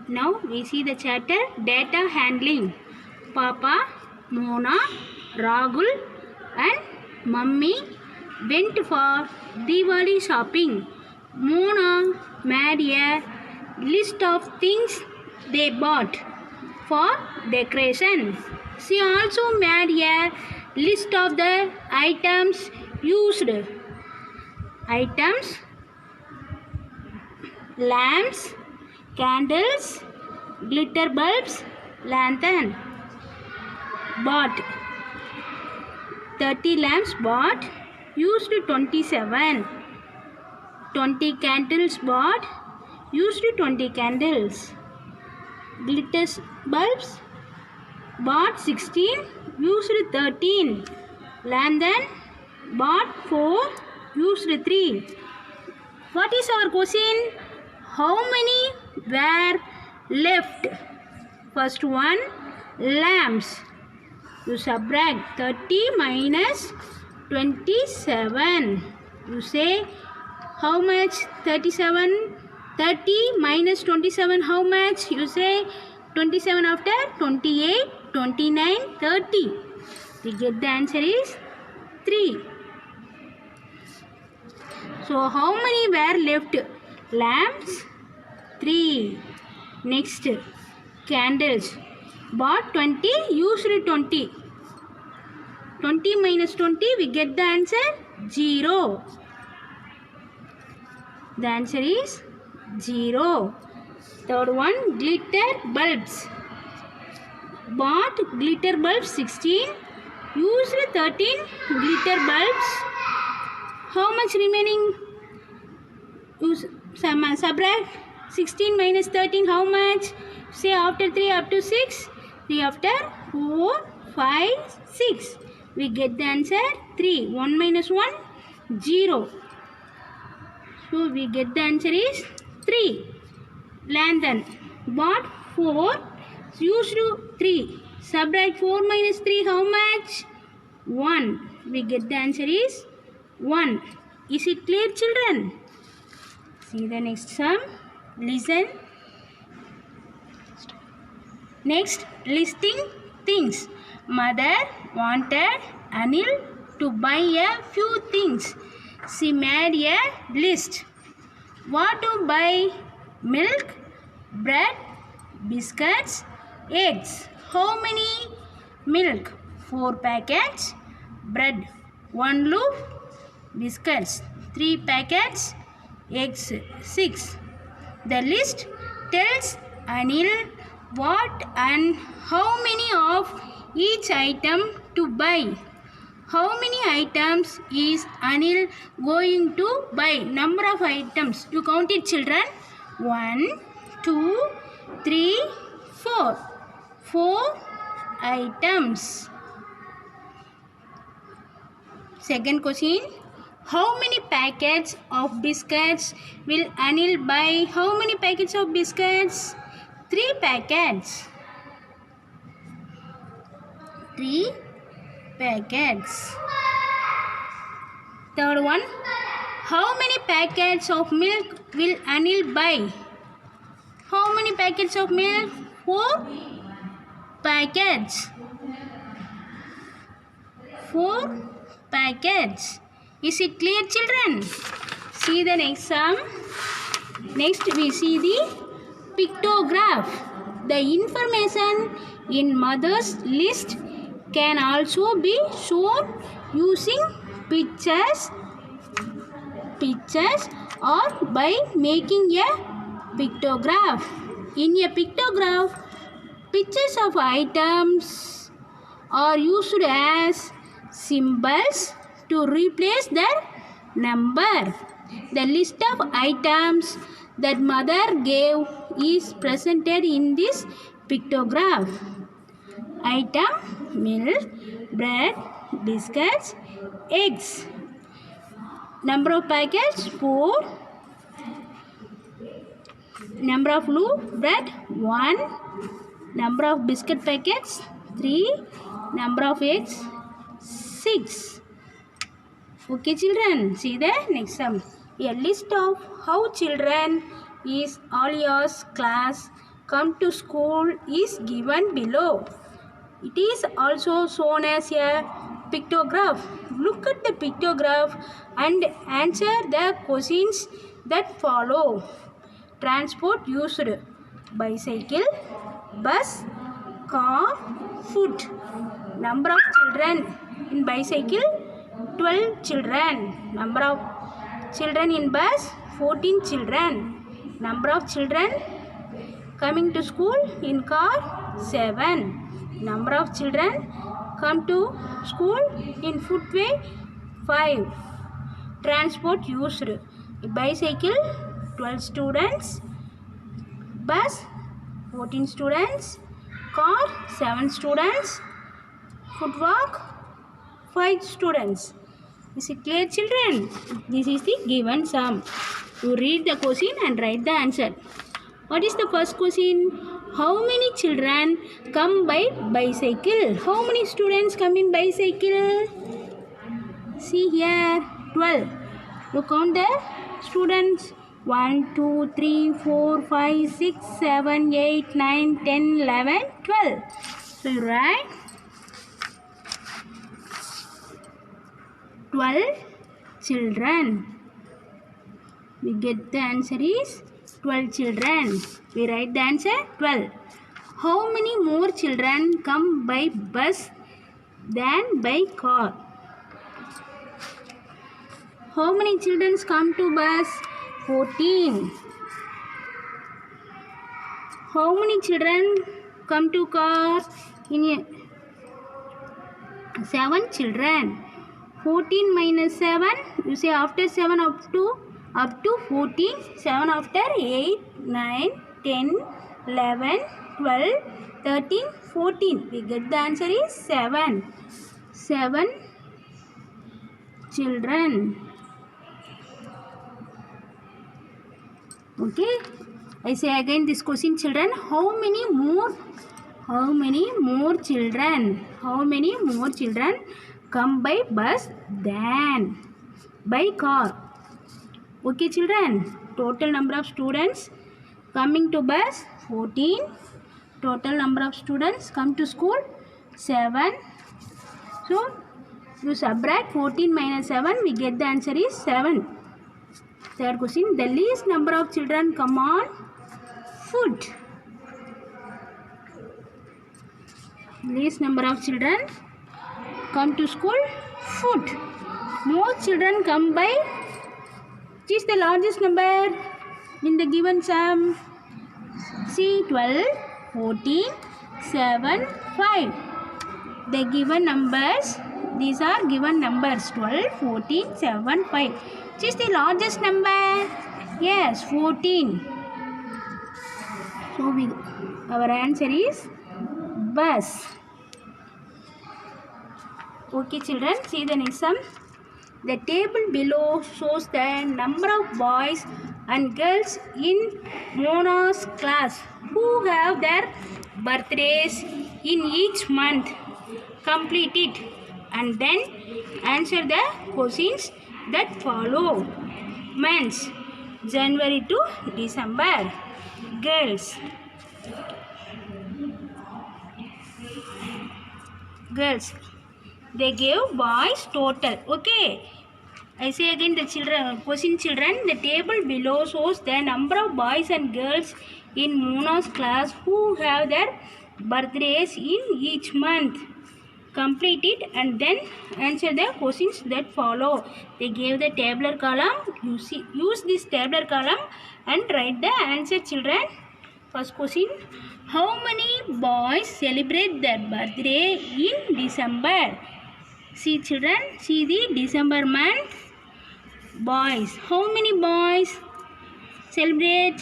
Now we see the chapter data handling. Papa, Mona, Rahul and Mummy went for Diwali shopping. Mona made a list of things they bought for decoration. She also made a list of the items used. Items: lamps, candles, glitter bulbs, lantern. Bought 30 lamps bought, used 27. 20 candles bought, used 20 candles. Glitter bulbs bought 16, used 13. Lantern bought 4, used 3. What is our question? How many were left? First one, lamps. You subtract 30 minus 27. You say how much? 37. 30 minus 27 how much? You say 27 after 28, 29, 30. We get the answer is 3. So how many were left? Lamps 3. Next, candles. Bought 20, used 20. 20 minus 20, we get the answer 0. The answer is 0. Third one, glitter bulbs. Bought glitter bulbs 16, used 13 glitter bulbs. How much remaining? Subtract 16 minus 13 how much? Say after 3 up to 6. 3 after 4, 5, 6. We get the answer 3. 1 minus 1, 0. So we get the answer is 3. Lantern. Bought 4, used 3. Subtract 4 minus 3 how much? 1. We get the answer is 1. Is it clear, children? See the next sum. Listen. Next, listing things. Mother wanted Anil to buy a few things. She made a list. What to buy? Milk, bread, biscuits, eggs. How many? Milk 4 packets, bread 1 loaf, biscuits 3 packets, eggs 6. The list tells Anil what and how many of each item to buy. How many items is Anil going to buy? Number of items. You count it, children. 1, 2, 3, 4. 4 items. Second question. How many packets of biscuits will Anil buy? How many packets of biscuits? 3 packets. 3 packets. Third one. How many packets of milk will Anil buy? How many packets of milk? 4 packets. 4 packets. Is it clear, children? See the next sum. Next we see the pictograph. The information in mother's list can also be shown using pictures or by making a pictograph. In a pictograph, pictures of items are used as symbols to replace their number. The list of items that mother gave is presented in this pictograph. Item: milk, bread, biscuits, eggs. Number of packets: 4. Number of loaf bread: 1. Number of biscuit packets: 3. Number of eggs: 6. Okay, children. See the next sum. A list of how children is Alia's class come to school is given below. It is also shown as a pictograph. Look at the pictograph and answer the questions that follow. Transport used: bicycle, bus, car, foot. Number of children in bicycle: 12 children. Number of children in bus: 14 children. Number of children coming to school in car: 7. Number of children come to school in footway: 5. Transport used: bicycle 12 students, bus 14 students, car 7 students, footwalk 5 students. Is it clear, children? This is the given sum. You read the question and write the answer. What is the first question? How many children come by bicycle? How many students come in bicycle? See here, 12. You count the students. 1, 2, 3, 4, 5, 6, 7, 8, 9, 10, 11, 12. So you write 12 children. We get the answer is 12 children. We write the answer 12. How many more children come by bus than by car? How many children come to bus? 14. How many children come to car? 7 children. 14 minus 7, you say after 7 up to 14, 7 after 8, 9, 10, 11, 12, 13, 14. We get the answer is 7. 7 children. Okay. I say again this question, children. How many more children? How many more children come by bus than by car? Okay, children. Total number of students coming to bus 14. Total number of students come to school 7. So you subtract 14 minus 7. We get the answer is 7. Third question. The least number of children come on foot. Least number of children come to school foot. Most children come by. Which is the largest number in the given sum? See, 12, 14, 7, 5. The given numbers, these are given numbers: 12, 14, 7, 5. Which is the largest number? Yes, 14. So our answer is bus. Okay, children, see the next sum. The table below shows the number of boys and girls in Mona's class who have their birthdays in each month. Complete it and then answer the questions that follow. Months: January to December. Girls. They gave boys total. Okay. I say again the children. The table below shows the number of boys and girls in Mona's class who have their birthdays in each month. Complete it and then answer the questions that follow. They gave the tabular column. Use this tabular column and write the answer, children. First question. How many boys celebrate their birthday in December? See, children, see the December month. Boys. How many boys celebrate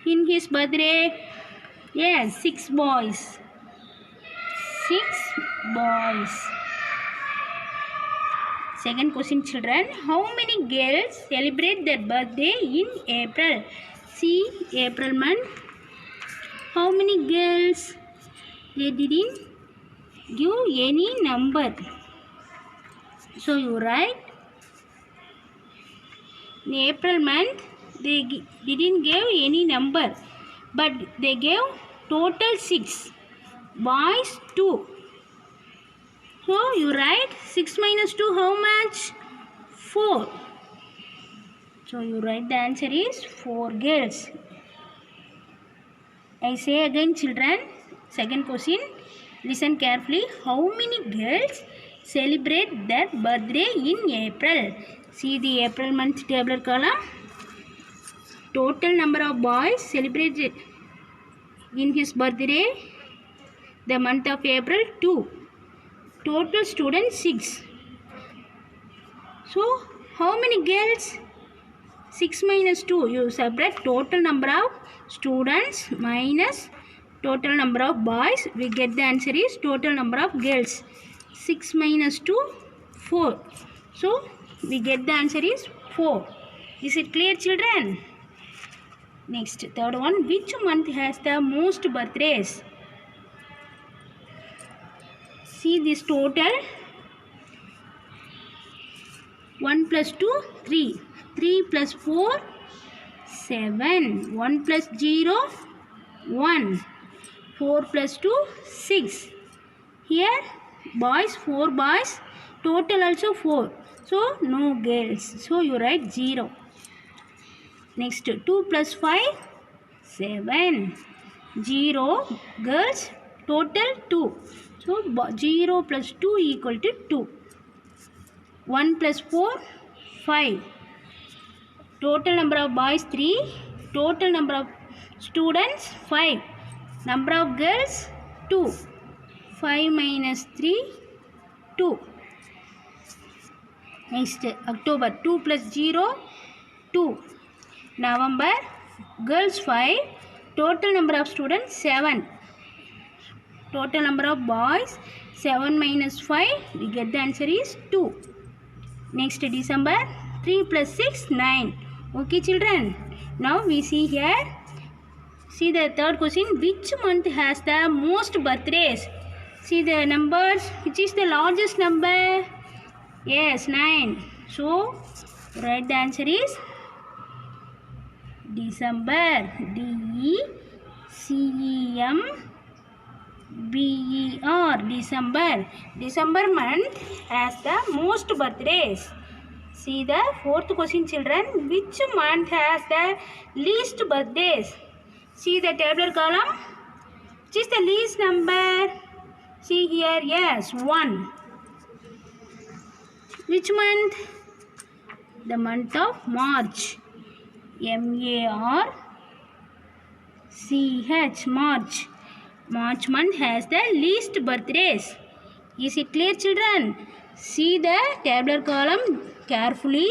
in his birthday? Yes, 6 boys. 6 boys. Second question, children. How many girls celebrate their birthday in April? See, April month. How many girls? They didn't give any number. So you write in April month they didn't give any number, but they gave total 6. Boys 2. So you write 6 minus 2 how much? 4. So you write the answer is 4 girls. I say again children, second question, listen carefully. How many girls celebrate their birthday in April? See the April month tabular column. Total number of boys celebrated in his birthday the month of April 2. Total students 6. So how many girls? 6 minus 2. You separate total number of students minus total number of boys. We get the answer is total number of girls. 6 minus 2, 4. So we get the answer is 4. Is it clear children? Next, third one. Which month has the most birthdays? See this total. 1 plus 2, 3. 3 plus 4, 7. 1 plus 0, 1. 4 plus 2, 6. Here boys, 4 boys. Total also 4. So no girls. So you write 0. Next, 2 plus 5, 7. 0 girls. Total 2. So 0 plus 2 equal to 2. 1 plus 4, 5. Total number of boys 3. Total number of students 5. Number of girls 2. 5 minus 3, 2. Next, October. 2 plus 0, 2. November. Girls 5. Total number of students 7. Total number of boys 7 minus 5. We get the answer is 2. Next, December. 3 plus 6, 9. Okay children. Now we see here. See the third question. Which month has the most birthdays? See the numbers. Which is the largest number? Yes, 9. So write the answer is December. D-E-C-E-M-B-E-R. December. December month has the most birthdays. See the fourth question children. Which month has the least birthdays? See the tabular column. Which is the least number? See here. Yes, 1. Which month? The month of March. M-A-R-C-H. March. March month has the least birthdays. Is it clear children? See the tabular column carefully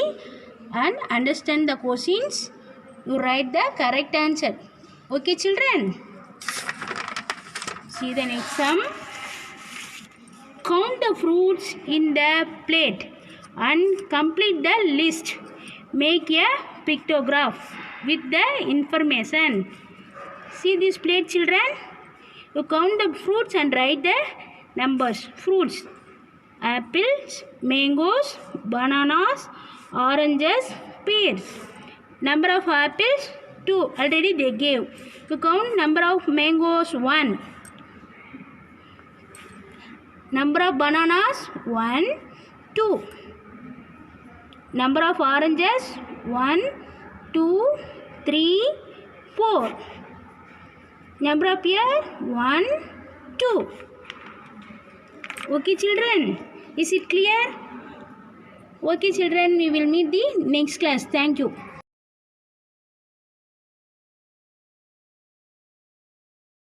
and understand the questions. You write the correct answer. Okay children? See the next sum. Count the fruits in the plate and complete the list. Make a pictograph with the information. See this plate children. You count the fruits and write the numbers. Fruits. Apples, mangoes, bananas, oranges, pears. Number of apples 2. Already they gave. You count number of mangoes 1. Number of bananas 1, 2. Number of oranges 1, 2, 3, 4. Number of pears 1, 2. Okay children? Is it clear? Okay children, we will meet the next class. Thank you.